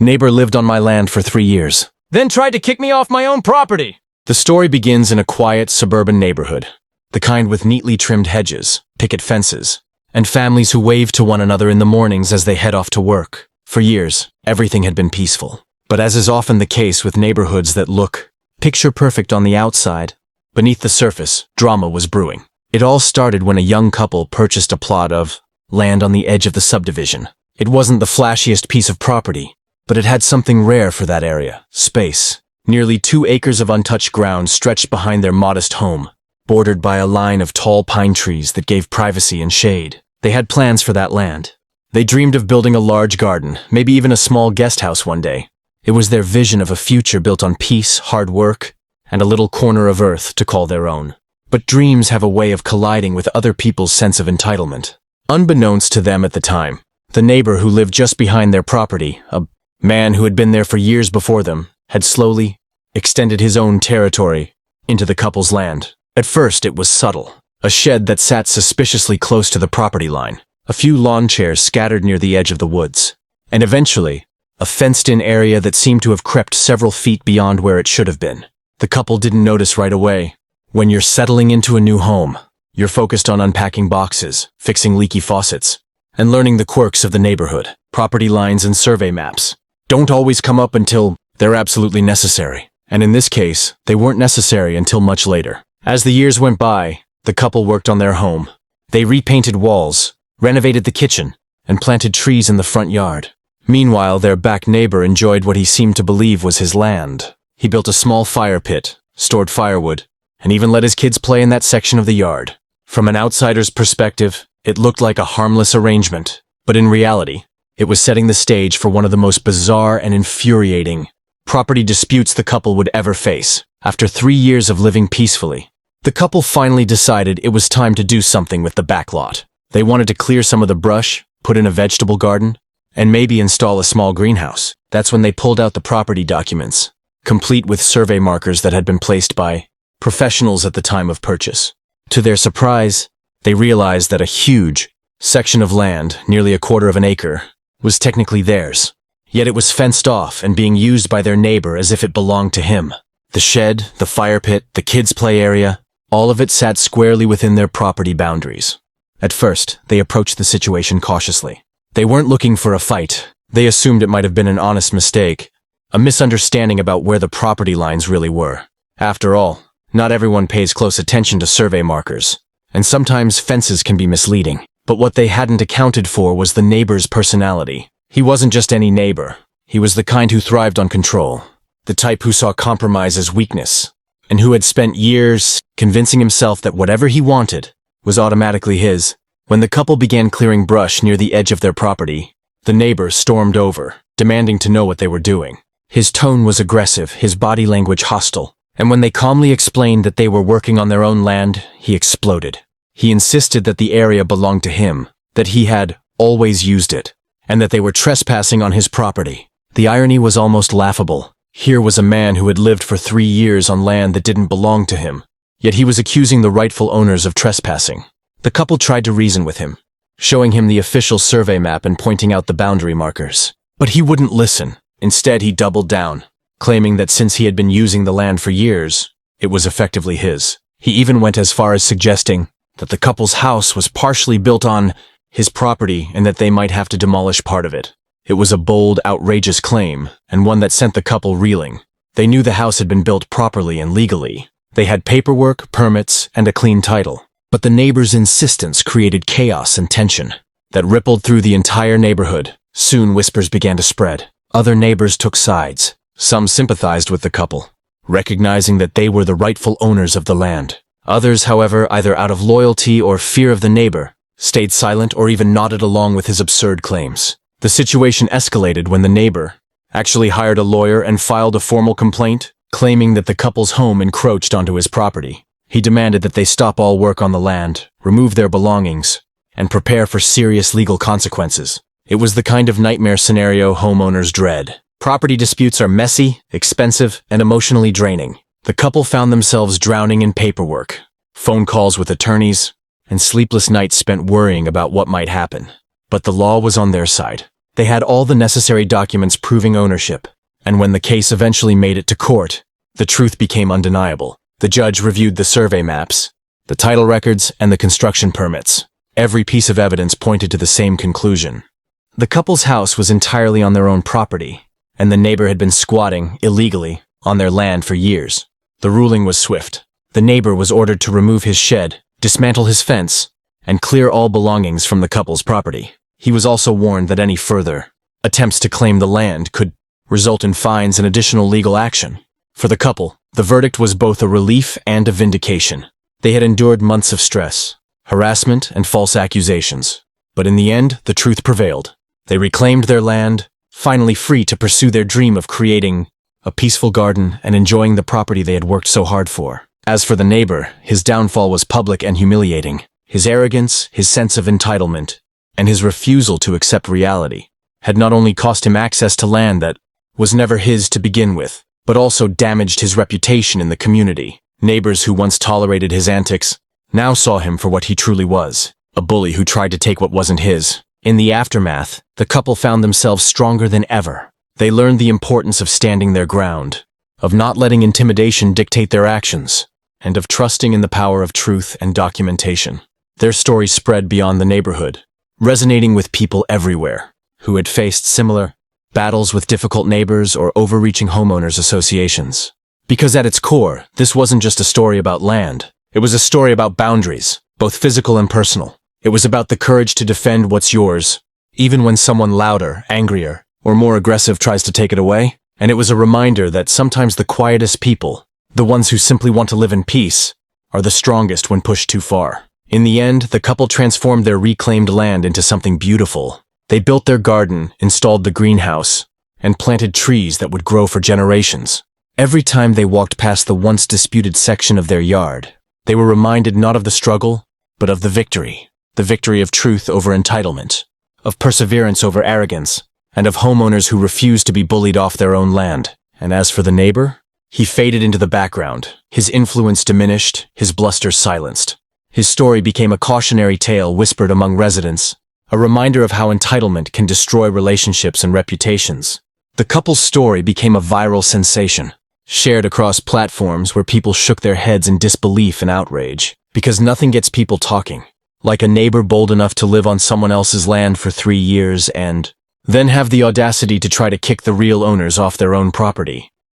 Neighbor lived on my land for 3 years, then tried to kick me off my own property. The story begins in a quiet suburban neighborhood, the kind with neatly trimmed hedges, picket fences, and families who wave to one another in the mornings as they head off to work. For years, everything had been peaceful. But as is often the case with neighborhoods that look picture-perfect on the outside, beneath the surface, drama was brewing. It all started when a young couple purchased a plot of land on the edge of the subdivision. It wasn't the flashiest piece of property, but it had something rare for that area: space. Nearly 2 acres of untouched ground stretched behind their modest home, bordered by a line of tall pine trees that gave privacy and shade. They had plans for that land. They dreamed of building a large garden, maybe even a small guest house one day. It was their vision of a future built on peace, hard work, and a little corner of earth to call their own. But dreams have a way of colliding with other people's sense of entitlement. Unbeknownst to them at the time, the neighbor who lived just behind their property, a man who had been there for years before them, had slowly extended his own territory into the couple's land. At first, it was subtle. A shed that sat suspiciously close to the property line, a few lawn chairs scattered near the edge of the woods, and eventually, a fenced-in area that seemed to have crept several feet beyond where it should have been. The couple didn't notice right away. When you're settling into a new home, you're focused on unpacking boxes, fixing leaky faucets, and learning the quirks of the neighborhood. Property lines and survey maps don't always come up until they're absolutely necessary. And in this case, they weren't necessary until much later. As the years went by, the couple worked on their home. They repainted walls, renovated the kitchen, and planted trees in the front yard. Meanwhile, their back neighbor enjoyed what he seemed to believe was his land. He built a small fire pit, stored firewood, and even let his kids play in that section of the yard. From an outsider's perspective, it looked like a harmless arrangement, but in reality, it was setting the stage for one of the most bizarre and infuriating property disputes the couple would ever face. After 3 years of living peacefully, the couple finally decided it was time to do something with the backlot. They wanted to clear some of the brush, put in a vegetable garden, and maybe install a small greenhouse. That's when they pulled out the property documents, complete with survey markers that had been placed by professionals at the time of purchase. To their surprise, they realized that a huge section of land, nearly 1/4 of an acre, was technically theirs. Yet it was fenced off and being used by their neighbor as if it belonged to him. The shed, the fire pit, the kids' play area, all of it sat squarely within their property boundaries. At first, they approached the situation cautiously. They weren't looking for a fight. They assumed it might have been an honest mistake, a misunderstanding about where the property lines really were. After all, not everyone pays close attention to survey markers, and sometimes fences can be misleading. But what they hadn't accounted for was the neighbor's personality. He wasn't just any neighbor. He was the kind who thrived on control, the type who saw compromise as weakness, and who had spent years convincing himself that whatever he wanted was automatically his. When the couple began clearing brush near the edge of their property, the neighbor stormed over, demanding to know what they were doing. His tone was aggressive, his body language hostile, and when they calmly explained that they were working on their own land, he exploded. He insisted that the area belonged to him, that he had always used it, and that they were trespassing on his property. The irony was almost laughable. Here was a man who had lived for 3 years on land that didn't belong to him, yet he was accusing the rightful owners of trespassing. The couple tried to reason with him, showing him the official survey map and pointing out the boundary markers. But he wouldn't listen. Instead, he doubled down, claiming that since he had been using the land for years, it was effectively his. He even went as far as suggesting that the couple's house was partially built on his property and that they might have to demolish part of it. It was a bold, outrageous claim, and one that sent the couple reeling. They knew the house had been built properly and legally. They had paperwork, permits, and a clean title. But the neighbor's insistence created chaos and tension that rippled through the entire neighborhood. Soon whispers began to spread. Other neighbors took sides. Some sympathized with the couple, recognizing that they were the rightful owners of the land. Others, however, either out of loyalty or fear of the neighbor, stayed silent or even nodded along with his absurd claims. The situation escalated when the neighbor actually hired a lawyer and filed a formal complaint, claiming that the couple's home encroached onto his property. He demanded that they stop all work on the land, remove their belongings, and prepare for serious legal consequences. It was the kind of nightmare scenario homeowners dread. Property disputes are messy, expensive, and emotionally draining. The couple found themselves drowning in paperwork, phone calls with attorneys, and sleepless nights spent worrying about what might happen. But the law was on their side. They had all the necessary documents proving ownership, and when the case eventually made it to court, the truth became undeniable. The judge reviewed the survey maps, the title records, and the construction permits. Every piece of evidence pointed to the same conclusion. The couple's house was entirely on their own property, and the neighbor had been squatting, illegally, on their land for years. The ruling was swift. The neighbor was ordered to remove his shed, dismantle his fence, and clear all belongings from the couple's property. He was also warned that any further attempts to claim the land could result in fines and additional legal action. For the couple, the verdict was both a relief and a vindication. They had endured months of stress, harassment, and false accusations. But in the end, the truth prevailed. They reclaimed their land, finally free to pursue their dream of creating a peaceful garden and enjoying the property they had worked so hard for. As for the neighbor, his downfall was public and humiliating. His arrogance, his sense of entitlement, and his refusal to accept reality had not only cost him access to land that was never his to begin with, but also damaged his reputation in the community. Neighbors who once tolerated his antics now saw him for what he truly was, a bully who tried to take what wasn't his. In the aftermath, the couple found themselves stronger than ever. They learned the importance of standing their ground, of not letting intimidation dictate their actions, and of trusting in the power of truth and documentation. Their story spread beyond the neighborhood, resonating with people everywhere who had faced similar battles with difficult neighbors or overreaching homeowners associations. Because at its core, this wasn't just a story about land. It was a story about boundaries, both physical and personal. It was about the courage to defend what's yours, even when someone louder, angrier, or more aggressive tries to take it away. And it was a reminder that sometimes the quietest people, the ones who simply want to live in peace, are the strongest when pushed too far. In the end, the couple transformed their reclaimed land into something beautiful. They built their garden, installed the greenhouse, and planted trees that would grow for generations. Every time they walked past the once disputed section of their yard, they were reminded not of the struggle, but of the victory of truth over entitlement, of perseverance over arrogance, and of homeowners who refused to be bullied off their own land. And as for the neighbor, he faded into the background, his influence diminished, his bluster silenced. His story became a cautionary tale whispered among residents, a reminder of how entitlement can destroy relationships and reputations. The couple's story became a viral sensation, shared across platforms where people shook their heads in disbelief and outrage, because nothing gets people talking, like a neighbor bold enough to live on someone else's land for 3 years and then have the audacity to try to kick the real owners off their own property.